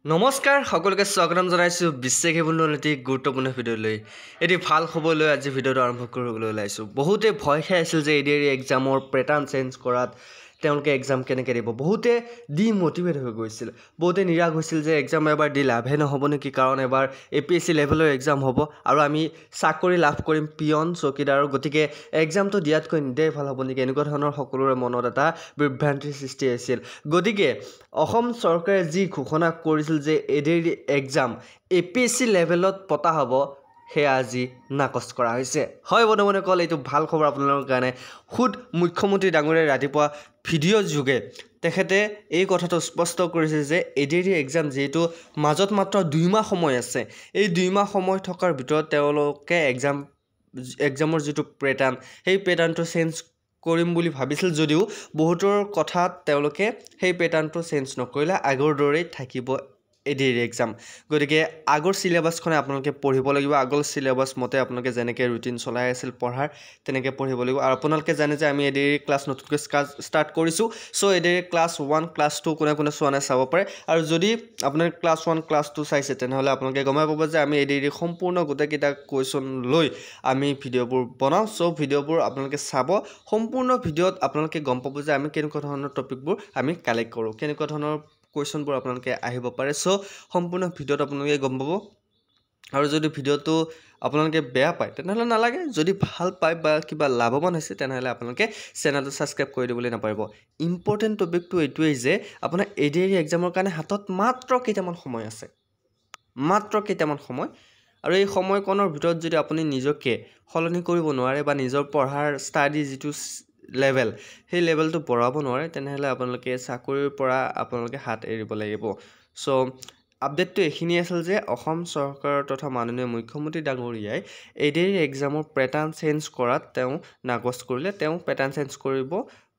নমস্কাৰ সকলোকে স্বাগতম জনাইছোঁ বিশ্বেক নীতি গুৰুত্বপূৰ্ণ ভিডিঅ'লৈ এটি ভাল খবৰলৈ আজি ভিডিঅ'টো আৰম্ভ কৰিবলৈ ওলাইছোঁ। বহুতে ভয় খাই আছিল যে এডিআৰই এক্সামৰ পেটাৰ্ণ চেঞ্জ কৰাত তেওঁলোকে এক্সাম কেনেকৈ দিব। বহুতে ডিম'টিভেট হৈ গৈছিল, বহুতে নিৰাশ হৈছিল যে এক্সাম এবাৰ দি লাভে নহ'ব নেকি, কাৰণ এবাৰ APSC লেভেলৰ এক্সাম হ'ব আৰু আমি চাকৰি লাভ কৰিম পিয়ন চকীদাৰৰ, গতিকে এক্সামটো দিয়াতকৈ নিদিয়াই ভাল হ'ব নেকি, এনেকুৱা ধৰণৰ সকলোৰে মনত এটা বিভ্ৰান্তিৰ সৃষ্টি হৈছিল। গতিকে অসম চৰকাৰে যি ঘোষণা কৰিছিল যে এডিআৰই এক্সাম APSC লেভেলত পতা হ'ব, সেয়া আজি নাকচ কৰা হৈছে। হয় বন্ধুসকল, এইটো ভাল খবৰ আপোনালোকৰ কাৰণে। খুদ মুখ্যমন্ত্ৰী ডাঙৰীয়াই ৰাতিপুৱা ভিডিঅ' যোগে তেখেতে এই কথাটো স্পষ্ট কৰিছে যে এডিআৰই এক্সাম যিহেতু মাজত মাত্ৰ 2 মাহ সময় আছে, এই 2 মাহ সময় থকাৰ ভিতৰত তেওঁলোকে এক্সামৰ যিটো পেটাৰ্ণ, সেই পেটাৰ্ণটো চেঞ্জ কৰিম বুলি ভাবিছিল যদিও বহুতৰ কথাত তেওঁলোকে সেই পেটাৰ্ণটো চেঞ্জ নকৰিলে, আগৰ দৰেই থাকিব এডিআৰই এক্সাম। গতিকে আগৰ চিলেবাছখনে আপোনালোকে পঢ়িব লাগিব, আগৰ চিলেবাছ মতে আপোনালোকে যেনেকৈ ৰুটিন চলাই আছিল পঢ়াৰ তেনেকৈ পঢ়িব লাগিব। আৰু আপোনালোকে জানে যে আমি এডিআৰই ক্লাছ নতুনকৈ ষ্টাৰ্ট কৰিছোঁ। চ' এডিআৰই ক্লাছ 1 ক্লাছ 2 কোনে চোৱা নাই চাব পাৰে, আৰু যদি আপোনালোকে ক্লাছ 1 ক্লাছ 2 চাইছে তেনেহ'লে আপোনালোকে গমে পাব যে আমি এডিআৰই সম্পূৰ্ণ গোটেইকেইটা কুৱেশ্যন লৈ আমি ভিডিঅ'বোৰ বনাওঁ। চ' ভিডিঅ'বোৰ আপোনালোকে চাব, সম্পূৰ্ণ ভিডিঅ'ত আপোনালোকে গম পাব যে আমি কেনেকুৱা ধৰণৰ টপিকবোৰ আমি কালেক্ট কৰোঁ, কেনেকুৱা ধৰণৰ কুৱেশ্যনবোৰ আপোনালোকে আহিব পাৰে। চ' সম্পূৰ্ণ ভিডিঅ'ত আপোনালোকে গম পাব। আৰু যদি ভিডিঅ'টো আপোনালোকে বেয়া পায় তেনেহ'লে নালাগে, যদি ভাল পায় বা কিবা লাভৱান হৈছে তেনেহ'লে আপোনালোকে চেনেলটো ছাবস্ক্ৰাইব কৰি দিবলৈ নাপাৰিব। ইম্পৰ্টেণ্ট টপিকটো এইটোৱেই যে আপোনাৰ এডিআৰই এক্সামৰ কাৰণে হাতত মাত্ৰ কেইটামান সময় আছে, মাত্ৰ কেইটামান সময়। আৰু এই সময়কণৰ ভিতৰত যদি আপুনি নিজকে সলনি কৰিব নোৱাৰে বা নিজৰ পঢ়াৰ ষ্টাডি যিটো লেভেল, সেই লেভেলটো বঢ়াব নোৱাৰে, তেনেহ'লে আপোনালোকে চাকৰিৰ পৰা আপোনালোকে হাত এৰিব লাগিব। চ' আপডেটটো এইখিনি আছিল যে অসম চৰকাৰ তথা মাননীয় মুখ্যমন্ত্ৰী ডাঙৰীয়াই এডিআৰই এক্সামৰ পেটাৰ্ণ চেঞ্জ কৰাত তেওঁ নাকচ কৰিলে। তেওঁ পেটাৰ্ণ চেঞ্জ কৰিব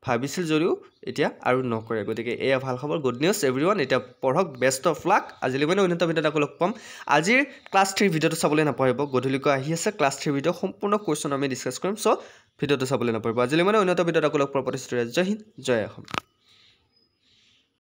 ভাবিছিল যদিও এতিয়া আৰু নকৰে। গতিকে এয়া ভাল খবৰ, গুড নিউজ এভৰিৱান। এতিয়া পঢ়ক, বেষ্ট অফ লাক। আজিলৈ মানে উন্নত ভিডিঅ'ত আকৌ লগ পাম। আজিৰ ক্লাছ 3 ভিডিঅ'টো চাবলৈ নাপাহৰিব, গধূলিকৈ আহি আছে ক্লাছ 3 ভিডিঅ', সম্পূৰ্ণ কুৱেশ্যন আমি ডিছকাছ কৰিম। চ' ভিডিঅ'টো চাবলৈ নাপাহৰিব। আজিলৈ মানে উন্নত ভিডিঅ'ত আকৌ লগ পোৱাৰ প্ৰতিশ্ৰুতি। জয় হিন্দ, জয় অসম।